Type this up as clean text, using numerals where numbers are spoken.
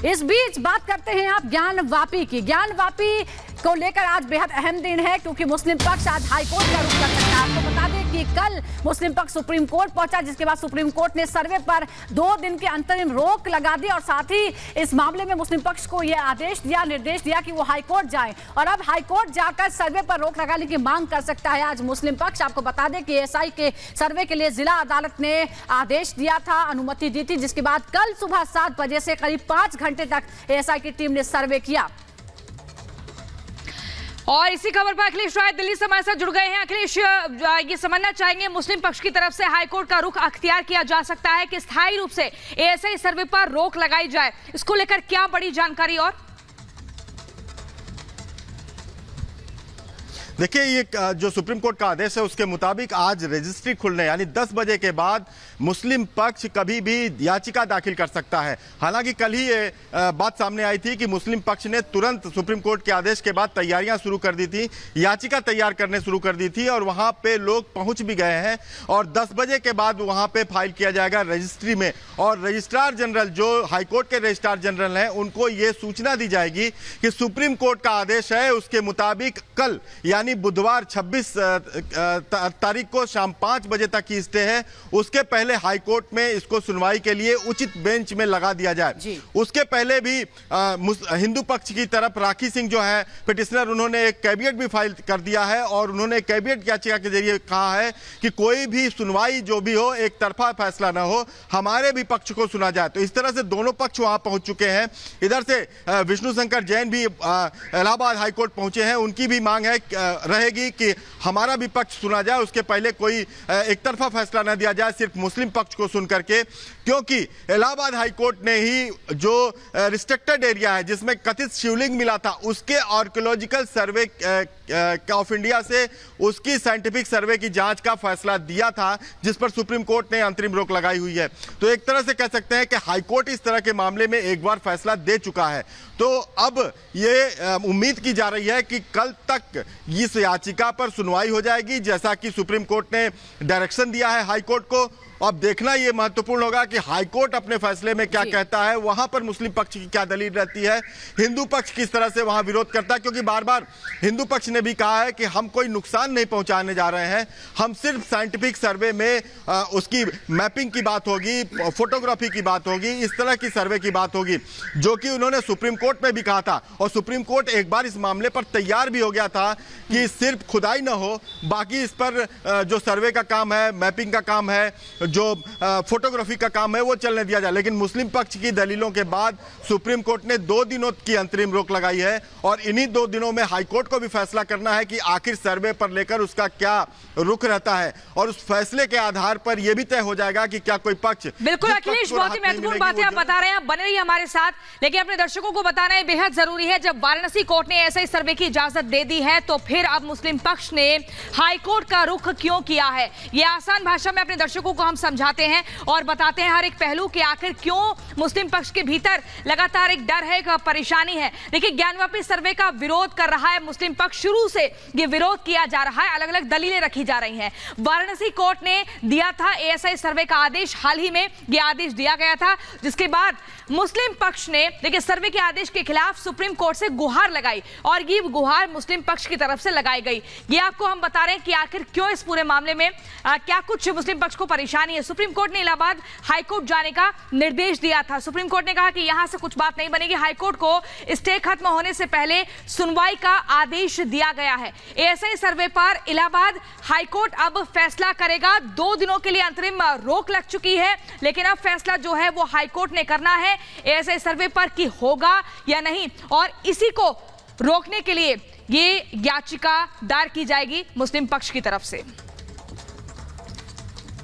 इस बीच बात करते हैं आप ज्ञानवापी की। ज्ञानवापी को लेकर आज बेहद अहम दिन है क्योंकि मुस्लिम पक्ष आज हाईकोर्ट का रुख कर सकता है। आपको बता दें कि कल मुस्लिम पक्ष सुप्रीम कोर्ट पहुंचा, जिसके बाद सुप्रीम कोर्ट ने सर्वे पर 2 दिन के अंतरिम रोक लगा दी और साथ ही इस मामले में मुस्लिम पक्ष को यह आदेश दिया, निर्देश दिया कि वो हाईकोर्ट जाए और अब हाईकोर्ट जाकर सर्वे पर रोक लगाने की मांग कर सकता है आज मुस्लिम पक्ष। आपको बता दें कि एएसआई के सर्वे के लिए जिला अदालत ने आदेश दिया था, अनुमति दी थी, जिसके बाद कल सुबह 7 बजे से करीब 5 घंटे तक एएसआई की टीम ने सर्वे किया। और इसी खबर पर अखिलेश राय दिल्ली से हमारे साथ जुड़ गए हैं। अखिलेश, ये समझना चाहेंगे मुस्लिम पक्ष की तरफ से हाईकोर्ट का रुख अख्तियार किया जा सकता है कि स्थायी रूप से एएसआई सर्वे पर रोक लगाई जाए, इसको लेकर क्या बड़ी जानकारी? और देखिए, ये जो सुप्रीम कोर्ट का आदेश है उसके मुताबिक आज रजिस्ट्री खुलने यानी 10 बजे के बाद मुस्लिम पक्ष कभी भी याचिका दाखिल कर सकता है। हालांकि कल ही ये बात सामने आई थी कि मुस्लिम पक्ष ने तुरंत सुप्रीम कोर्ट के आदेश के बाद तैयारियां शुरू कर दी थी, याचिका तैयार करने शुरू कर दी थी और वहां पे लोग पहुंच भी गए हैं और 10 बजे के बाद वहां पे फाइल किया जाएगा रजिस्ट्री में और रजिस्ट्रार जनरल जो हाईकोर्ट के रजिस्ट्रार जनरल हैं उनको ये सूचना दी जाएगी कि सुप्रीम कोर्ट का आदेश है, उसके मुताबिक कल यानी बुधवार 26 तारीख को शाम 5 बजे तक की स्टे है, उसके पहले हाईकोर्ट में इसको सुनवाई के लिए उचित बेंच में लगा दिया जाए। उसके पहले भी हिंदू पक्ष की तरफ राखी सिंह जो है पिटिशनर, उन्होंने एक कैविएट भी फाइल कर दिया है और उन्होंने कैविएट याचिका के जरिए कहा है कि कोई भी सुनवाई जो भी हो एक तरफा फैसला ना हो, हमारे भी पक्ष को सुना जाए। तो इस तरह से दोनों पक्ष वहां पहुंच चुके हैं। इधर से विष्णु शंकर जैन भी इलाहाबाद हाईकोर्ट पहुंचे हैं, उनकी भी मांग है रहेगी कि हमारा भी पक्ष सुना जाए, उसके पहले कोई एक तरफा फैसला न दिया जाए सिर्फ मुस्लिम पक्ष को सुन करके, क्योंकि इलाहाबाद हाईकोर्ट ने ही जो रिस्ट्रिक्टेड एरिया है जिसमें कथित शिवलिंग मिला था उसके आर्कियोलॉजिकल सर्वे ऑफ इंडिया से उसकी साइंटिफिक सर्वे की जांच का फैसला दिया था, जिस पर सुप्रीम कोर्ट ने अंतरिम रोक लगाई हुई है। तो एक तरह से कह सकते हैं कि हाईकोर्ट इस तरह के मामले में एक बार फैसला दे चुका है। तो अब ये उम्मीद की जा रही है कि कल तक इस याचिका पर सुनवाई हो जाएगी, जैसा कि सुप्रीम कोर्ट ने डायरेक्शन दिया है हाईकोर्ट को। अब देखना यह महत्वपूर्ण होगा कि हाईकोर्ट अपने फैसले में क्या कहता है, वहां पर मुस्लिम पक्ष की क्या दलील रहती है, हिंदू पक्ष किस तरह से वहां विरोध करता है, क्योंकि बार बार हिंदू पक्ष ने भी कहा है कि हम कोई नुकसान नहीं पहुंचाने जा रहे हैं, हम सिर्फ साइंटिफिक सर्वे में उसकी मैपिंग की बात होगी, फोटोग्राफी की बात होगी, इस तरह की सर्वे की बात होगी, जो कि उन्होंने सुप्रीम कोर्ट में भी कहा था। और सुप्रीम कोर्ट एक बार इस मामले पर तैयार भी हो गया था कि सिर्फ खुदाई ना हो, बाकी इस पर जो सर्वे का काम है, मैपिंग का काम है, जो फोटोग्राफी का काम है, वो चलने दिया जाए। लेकिन मुस्लिम पक्ष की दलीलों के बाद सुप्रीम कोर्ट ने 2 दिनों की अंतरिम रोक लगाई है और इन्हीं 2 दिनों में हाईकोर्ट को भी फैसला करना है कि आखिर सर्वे पर लेकर उसका क्या रुख रहता है और उस फैसले के आधार पर यह भी तय हो जाएगा कि क्या कोई पक्ष। बिल्कुल अखिलेश, बहुत ही महत्वपूर्ण बातें आप बता रहे हैं, बने रहिए हमारे साथ। लेकिन अपने दर्शकों को बताना है बेहद जरूरी है, जब वाराणसी कोर्ट ने ऐसे सर्वे की इजाजत दे दी है तो फिर अब मुस्लिम पक्ष ने हाईकोर्ट का रुख क्यों किया है, ये आसान भाषा में अपने दर्शकों को हम समझाते हैं और बताते हैं हर एक पहलू कि आखिर क्यों मुस्लिम पक्ष के भीतर लगातार एक डर है, एक परेशानी है। देखिए, ज्ञानवापी सर्वे का विरोध कर रहा है मुस्लिम पक्ष, शुरू से ये विरोध किया जा रहा है, अलग अलग दलीलें रखी जा रही हैं। वाराणसी कोर्ट ने दिया था एएसआई सर्वे का आदेश, हाल ही में ये आदेश दिया गया था, जिसके बाद मुस्लिम पक्ष ने देखिए सर्वे के आदेश के खिलाफ सुप्रीम कोर्ट से गुहार लगाई और ये गुहार मुस्लिम पक्ष की तरफ से लगाई गई। ये आपको हम बता रहे हैं कि आखिर क्यों इस पूरे मामले में क्या कुछ मुस्लिम पक्ष को परेशानी है। सुप्रीम कोर्ट ने इलाहाबाद हाईकोर्ट जाने का निर्देश दिया था। सुप्रीम कोर्ट ने कहा कि यहां से कुछ बात नहीं बनेगी, हाईकोर्ट को स्टे खत्म होने से पहले सुनवाई का आदेश दिया गया है। एएसआई सर्वे पर इलाहाबाद हाईकोर्ट अब फैसला करेगा। 2 दिनों के लिए अंतरिम रोक लग चुकी है, लेकिन अब फैसला जो है वो हाईकोर्ट ने करना है एएसआई सर्वे पर कि होगा या नहीं, और इसी को रोकने के लिए ये याचिका दायर की जाएगी मुस्लिम पक्ष की तरफ से।